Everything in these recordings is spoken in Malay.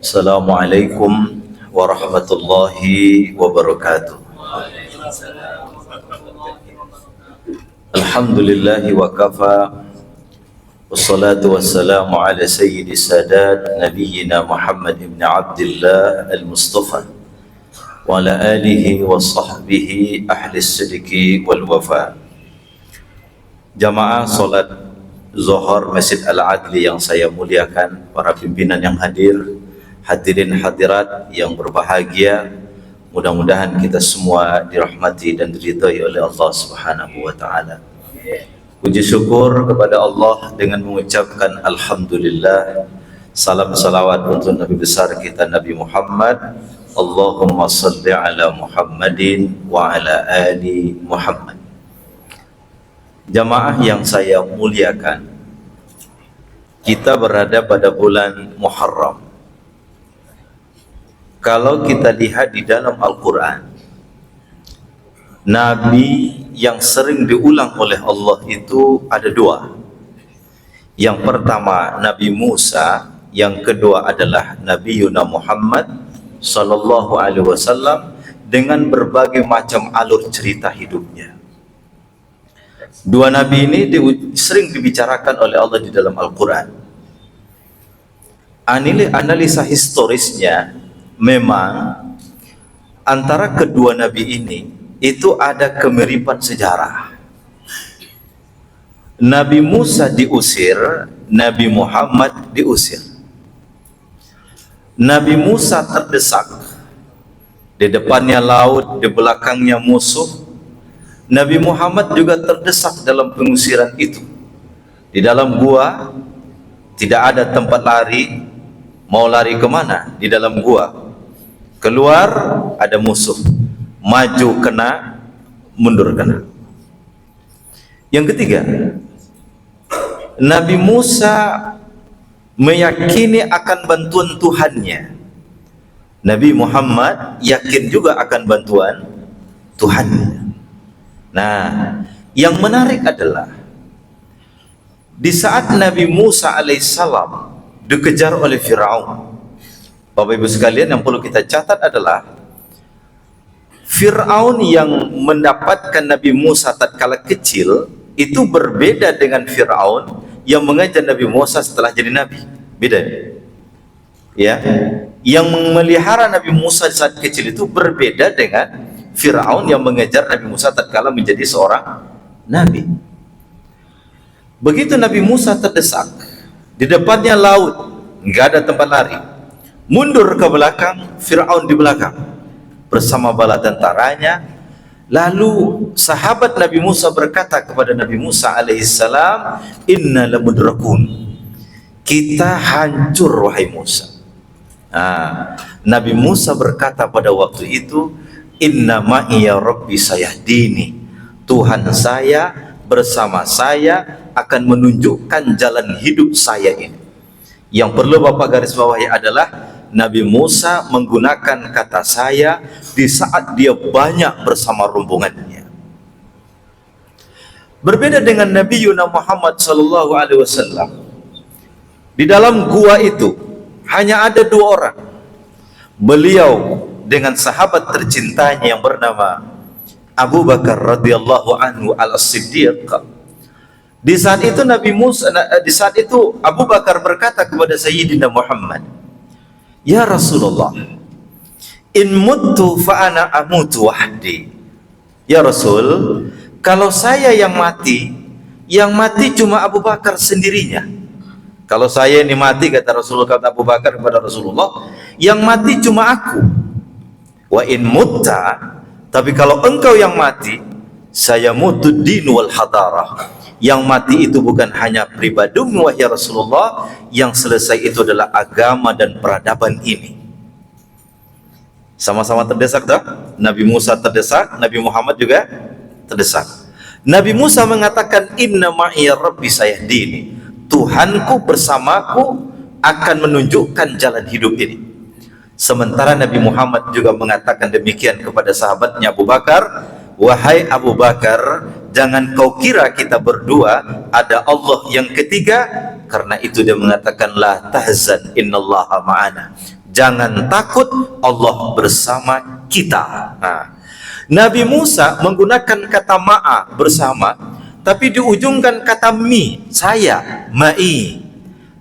Assalamualaikum warahmatullahi wabarakatuh. Alhamdulillahi wa kafa. Wassalatu wassalamu ala sayyidi sadat nabiyyina Muhammad ibn Abdullah al-Mustafa wa ala alihi wa sahbihi ahli sidiki wal wafa. Jamaah salat Zuhur Masjid Al-Adli yang saya muliakan, para pimpinan yang hadir, hadirin hadirat yang berbahagia, mudah-mudahan kita semua dirahmati dan diridhai oleh Allah Subhanahu wa taala. Puji syukur kepada Allah dengan mengucapkan alhamdulillah. Salam salawat untuk Nabi besar kita Nabi Muhammad. Allahumma salli ala Muhammadin wa ala ali Muhammad. Jamaah yang saya muliakan, kita berada pada bulan Muharram. Kalau kita lihat di dalam Al-Quran, Nabi yang sering diulang oleh Allah itu ada dua. Yang pertama Nabi Musa, yang kedua adalah Nabi Yuna Muhammad sallallahu alaihi wasallam, dengan berbagai macam alur cerita hidupnya. Dua nabi ini sering dibicarakan oleh Allah di dalam Al-Quran. Analisa historisnya, memang antara kedua nabi ini itu ada kemiripan sejarah. Nabi Musa diusir, Nabi Muhammad diusir. Nabi Musa terdesak, di depannya laut, di belakangnya musuh. Nabi Muhammad juga terdesak dalam pengusiran itu. Di dalam gua tidak ada tempat lari, mau lari kemana? Di dalam gua. Keluar ada musuh, maju kena, mundur kena. Yang ketiga, Nabi Musa meyakini akan bantuan Tuhannya. Nabi Muhammad yakin juga akan bantuan Tuhannya. Nah, yang menarik adalah di saat Nabi Musa alaihissalam dikejar oleh Fir'aun. Bapak Ibu sekalian, yang perlu kita catat adalah Fir'aun yang mendapatkan Nabi Musa tatkala kecil itu berbeda dengan Fir'aun yang mengajar Nabi Musa setelah jadi Nabi. Beda ya. Yang memelihara Nabi Musa saat kecil itu berbeda dengan Fir'aun yang mengejar Nabi Musa tatkala menjadi seorang Nabi. Begitu Nabi Musa terdesak, di depannya laut, nggak ada tempat lari, mundur ke belakang, Fir'aun di belakang bersama bala tentaranya. Lalu sahabat Nabi Musa berkata kepada Nabi Musa alaihissalam, inna lamudrakun, kita hancur wahai Musa. Nabi Musa berkata pada waktu itu, inna ma'iya rabbi sayahdini, Tuhan saya bersama saya akan menunjukkan jalan hidup saya ini. Yang perlu Bapak garis bawahi adalah Nabi Musa menggunakan kata saya di saat dia banyak bersama rombongannya. Berbeda dengan Nabi Yuna Muhammad sallallahu alaihi wasallam. Di dalam gua itu hanya ada dua orang. Beliau dengan sahabat tercintanya yang bernama Abu Bakar radhiyallahu anhu al-Siddiq. Di saat itu Abu Bakar berkata kepada Sayyidina Muhammad, ya Rasulullah, in muttu fa ana amutu wahdi. Ya Rasul, kalau saya yang mati cuma Abu Bakar sendirinya. Kalau saya ini mati, kata Rasulullah, kata Abu Bakar kepada Rasulullah, yang mati cuma aku. Wa in mutta, tapi kalau engkau yang mati, saya mutu din wal hadarah. Yang mati itu bukan hanya pribadimu wahai Rasulullah, yang selesai itu adalah agama dan peradaban ini. Sama-sama terdesak tak? Nabi Musa terdesak, Nabi Muhammad juga terdesak. Nabi Musa mengatakan, inna ma'iya rabbi sayahdini, Tuhanku bersamaku akan menunjukkan jalan hidup ini. Sementara Nabi Muhammad juga mengatakan demikian kepada sahabatnya Abu Bakar, wahai Abu Bakar, jangan kau kira kita berdua ada Allah yang ketiga, Karena itu dia mengatakan la tahzan innallaha ma'ana. Jangan takut, Allah bersama kita. Nah, Nabi Musa menggunakan kata ma'a, bersama, tapi di ujungkan kata mi, saya, ma'i.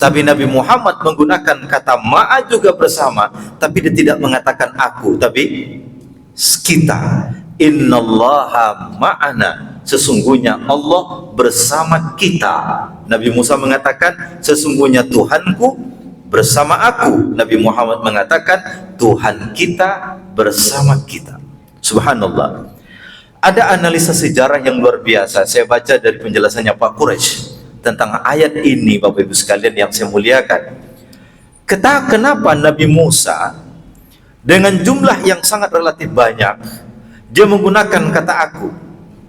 Tapi Nabi Muhammad menggunakan kata ma'a juga bersama, tapi dia tidak mengatakan aku, tapi kita. Innallaha ma'ana, sesungguhnya Allah bersama kita. Nabi Musa mengatakan sesungguhnya Tuhanku bersama aku. Nabi Muhammad mengatakan Tuhan kita bersama kita. Subhanallah. Ada analisa sejarah yang luar biasa. Saya baca dari penjelasannya Pak Quraisy tentang ayat ini, Bapak Ibu sekalian yang saya muliakan. Kenapa Nabi Musa dengan jumlah yang sangat relatif banyak, dia menggunakan kata aku.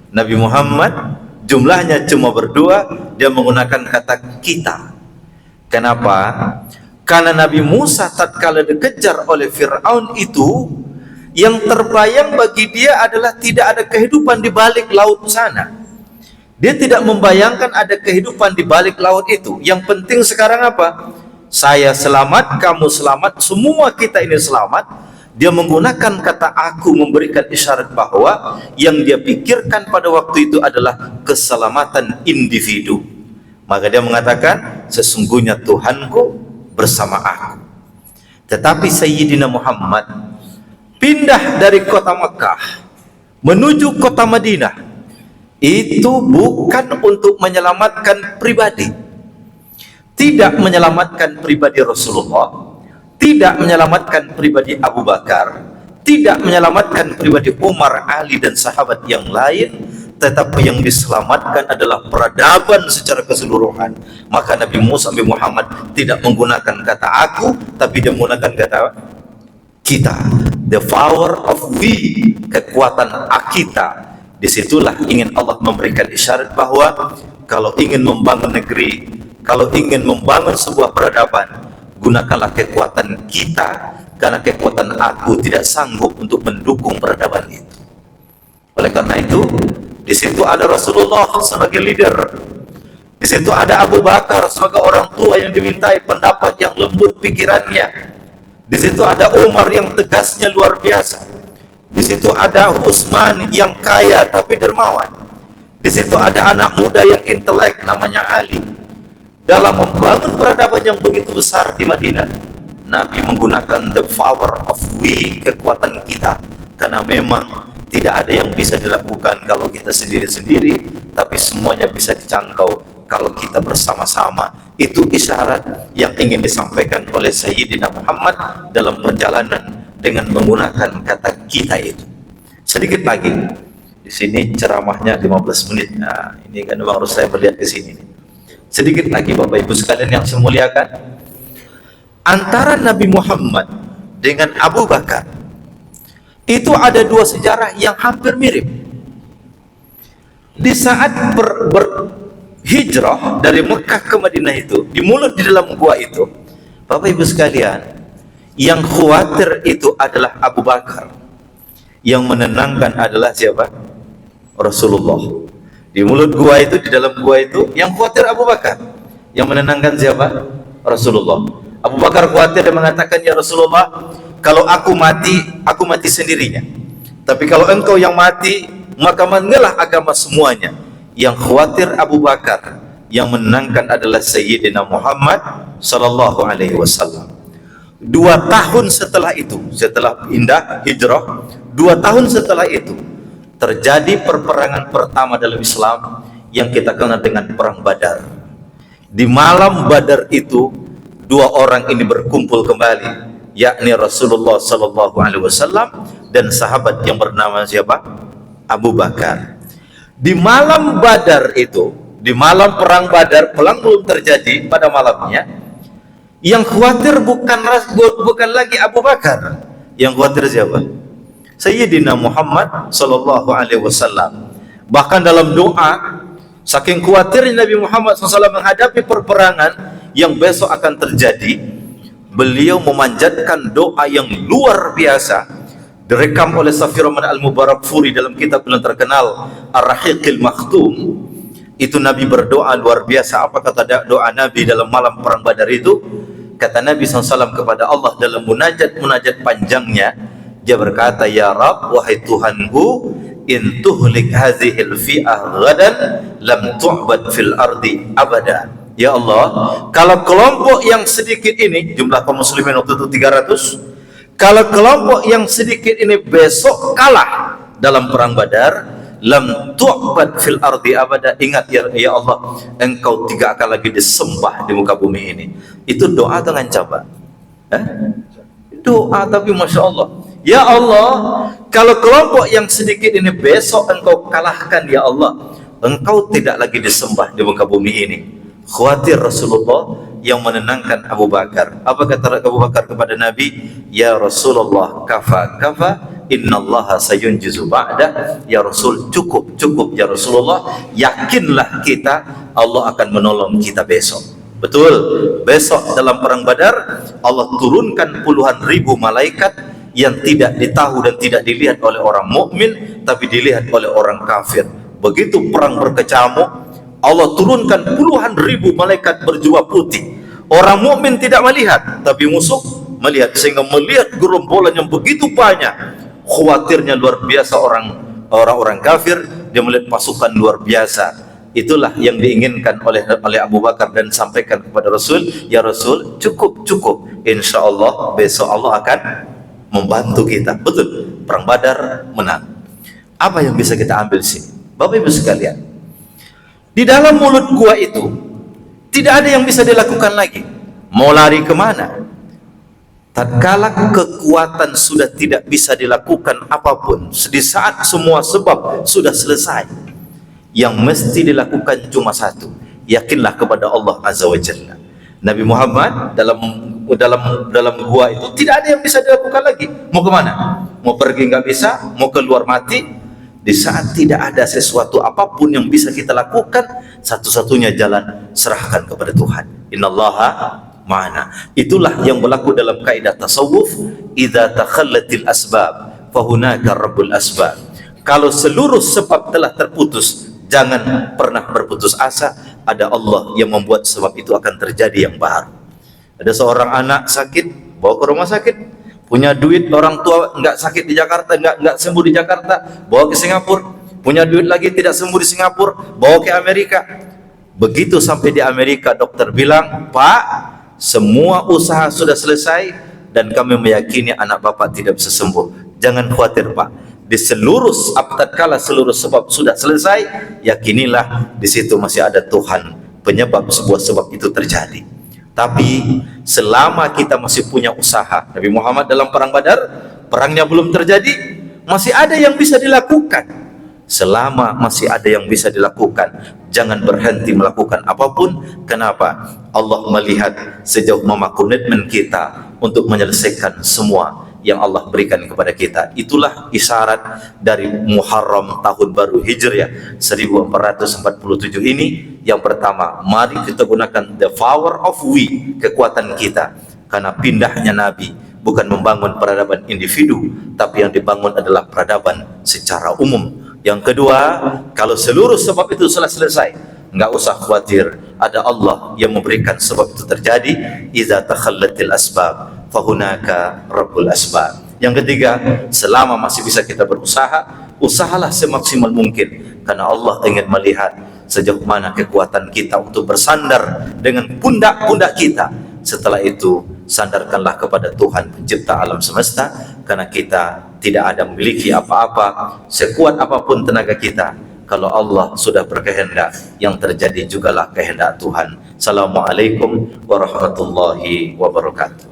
Nabi Muhammad jumlahnya cuma berdua, dia menggunakan kata kita. Kenapa? Karena Nabi Musa tatkala dikejar oleh Fir'aun itu, yang terbayang bagi dia adalah tidak ada kehidupan di balik laut sana. Dia tidak membayangkan ada kehidupan di balik laut itu. Yang penting sekarang apa? Saya selamat, kamu selamat, semua kita ini selamat. Dia menggunakan kata aku, memberikan isyarat bahwa yang dia pikirkan pada waktu itu adalah keselamatan individu. Maka dia mengatakan sesungguhnya Tuhanku bersama aku. Tetapi Sayyidina Muhammad pindah dari kota Mekah menuju kota Madinah, itu bukan untuk menyelamatkan pribadi, tidak menyelamatkan pribadi Rasulullah, tidak menyelamatkan pribadi Abu Bakar, tidak menyelamatkan pribadi Umar, Ali dan sahabat yang lain, tetapi yang diselamatkan adalah peradaban secara keseluruhan. Maka Nabi Musa bin Muhammad tidak menggunakan kata aku, tapi dia menggunakan kata kita. The power of we, kekuatan kita. Disitulah ingin Allah memberikan isyarat bahwa kalau ingin membangun negeri, kalau ingin membangun sebuah peradaban, gunakanlah kekuatan kita, karena kekuatan aku tidak sanggup untuk mendukung peradaban itu. Oleh karena itu, di situ ada Rasulullah sebagai leader, di situ ada Abu Bakar sebagai orang tua yang dimintai pendapat yang lembut pikirannya. Di situ ada Umar yang tegasnya luar biasa. Di situ ada Utsman yang kaya tapi dermawan. Di situ ada anak muda yang intelek namanya Ali. Dalam membangun peradaban yang begitu besar di Madinah, Nabi menggunakan the power of we, kekuatan kita. Karena memang tidak ada yang bisa dilakukan kalau kita sendiri-sendiri, tapi semuanya bisa dijangkau kalau kita bersama-sama. Itu isyarat yang ingin disampaikan oleh Sayyidina Muhammad dalam perjalanan dengan menggunakan kata kita itu. Sedikit lagi, di sini ceramahnya 15 menit. Nah, ini kan harus saya melihat ke sini. Sedikit lagi Bapak Ibu sekalian yang saya muliakan, antara Nabi Muhammad dengan Abu Bakar itu ada dua sejarah yang hampir mirip. Di saat hijrah dari Mekah ke Madinah itu, di mulut di dalam gua itu, Bapak Ibu sekalian, yang khawatir itu adalah Abu Bakar, yang menenangkan adalah siapa? Rasulullah. Di mulut gua itu, di dalam gua itu, yang khawatir Abu Bakar, yang menenangkan siapa? Rasulullah. Abu Bakar khawatir dan mengatakan, ya Rasulullah, kalau aku mati sendirinya. Tapi kalau engkau yang mati, maka mengalah agama semuanya. Yang khawatir Abu Bakar, yang menenangkan adalah Sayyidina Muhammad sallallahu alaihi wasallam. 2 tahun setelah itu, setelah pindah hijrah, 2 tahun setelah itu terjadi perperangan pertama dalam Islam yang kita kenal dengan perang Badar. Di malam Badar itu, 2 orang ini berkumpul kembali, yakni Rasulullah sallallahu alaihi wasallam dan sahabat yang bernama siapa? Abu Bakar. Di malam Badar itu, di malam perang Badar, perang belum terjadi pada malamnya. Yang khawatir bukan lagi Abu Bakar. Yang khawatir siapa? Sayyidina Muhammad sallallahu alaihi wasallam. Bahkan dalam doa, saking khawatirnya Nabi Muhammad SAW menghadapi perperangan yang besok akan terjadi, beliau memanjatkan doa yang luar biasa, direkam oleh Safi Rahman Al-Mubarakfuri dalam kitab yang terkenal Ar-Rahiqil Makhtum. itu Nabi berdoa luar biasa. Apa kata doa Nabi dalam malam perang Badar itu? Kata Nabi SAW kepada Allah dalam munajat panjangnya, dia berkata, ya Rabb, wahai Tuhanku, in tuhlik hazihil fi'ah ghadan lam tu'bad fil ardi abada. Ya Allah, kalau kelompok yang sedikit ini, jumlah kaum muslimin waktu itu 300, kalau kelompok yang sedikit ini besok kalah dalam perang Badar, lam tu'bad fil ardi abada, ingat ya Allah, engkau tidak akan lagi disembah di muka bumi ini. Itu doa dengan coba, doa, tapi Masya Allah, ya Allah, kalau kelompok yang sedikit ini besok engkau kalahkan ya Allah, engkau tidak lagi disembah di muka bumi ini. Khawatir Rasulullah yang menenangkan Abu Bakar. Apa kata Abu Bakar kepada Nabi? Ya Rasulullah, kafa innallaha sayunjizu ba'da. Ya Rasul, cukup ya Rasulullah, yakinlah kita, Allah akan menolong kita besok. Betul, besok dalam perang Badar Allah turunkan puluhan ribu malaikat yang tidak ditahu dan tidak dilihat oleh orang mukmin, tapi dilihat oleh orang kafir. Begitu perang berkecamuk, Allah turunkan puluhan ribu malaikat berjubah putih. Orang mukmin tidak melihat, tapi musuh melihat, sehingga melihat gerombolan yang begitu banyak. Khawatirnya luar biasa orang kafir, dia melihat pasukan luar biasa. Itulah yang diinginkan oleh Abu Bakar dan sampaikan kepada Rasul, ya Rasul, cukup, insya Allah besok Allah akan membantu kita. Betul, perang Badar menang. Apa yang bisa kita ambil sih, Bapak Ibu sekalian? Di dalam mulut gua itu tidak ada yang bisa dilakukan lagi. Mau lari kemana? Tatkala kekuatan sudah tidak bisa dilakukan apapun, di saat semua sebab sudah selesai, yang mesti dilakukan cuma satu, yakinlah kepada Allah Azza wa Jalla. Nabi Muhammad dalam gua itu tidak ada yang bisa dilakukan lagi. Mau kemana? Mau pergi nggak bisa, mau keluar mati. Di saat tidak ada sesuatu apapun yang bisa kita lakukan, satu-satunya jalan serahkan kepada Tuhan. Innallaha ma'ana. Itulah yang berlaku dalam kaidah tasawuf, idza takhallatil asbab fahunaka rabbul asbab. Kalau seluruh sebab telah terputus, jangan pernah berputus asa, ada Allah yang membuat sebab itu akan terjadi yang baru. Ada seorang anak sakit, bawa ke rumah sakit. Punya duit, orang tua nggak sakit di Jakarta, nggak sembuh di Jakarta, bawa ke Singapura. Punya duit lagi, tidak sembuh di Singapura, bawa ke Amerika. Begitu sampai di Amerika, dokter bilang, Pak, semua usaha sudah selesai dan kami meyakini anak Bapak tidak bisa sembuh. Jangan khawatir Pak, di seluruh tatkala seluruh sebab sudah selesai, yakinilah di situ masih ada Tuhan penyebab sebuah sebab itu terjadi. Tapi selama kita masih punya usaha, Nabi Muhammad dalam perang Badar, perangnya belum terjadi, masih ada yang bisa dilakukan. Selama masih ada yang bisa dilakukan, jangan berhenti melakukan apapun. Kenapa? Allah melihat sejauh mana komitmen kita untuk menyelesaikan semua yang Allah berikan kepada kita. Itulah isyarat dari Muharram tahun baru Hijriah 1447 ini. Yang pertama, mari kita gunakan the power of we, kekuatan kita, karena pindahnya Nabi bukan membangun peradaban individu, tapi yang dibangun adalah peradaban secara umum. Yang kedua, kalau seluruh sebab itu sudah selesai, nggak usah khawatir, ada Allah yang memberikan sebab itu terjadi. Idza takhallatil asbab fahunaka rabbul asbab. Yang ketiga, selama masih bisa kita berusaha, usahalah semaksimal mungkin, karena Allah ingin melihat sejauh mana kekuatan kita untuk bersandar dengan pundak-pundak kita. Setelah itu, sandarkanlah kepada Tuhan pencipta alam semesta, karena kita tidak ada memiliki apa-apa, sekuat apapun tenaga kita. Kalau Allah sudah berkehendak, yang terjadi jugalah kehendak Tuhan. Assalamualaikum warahmatullahi wabarakatuh.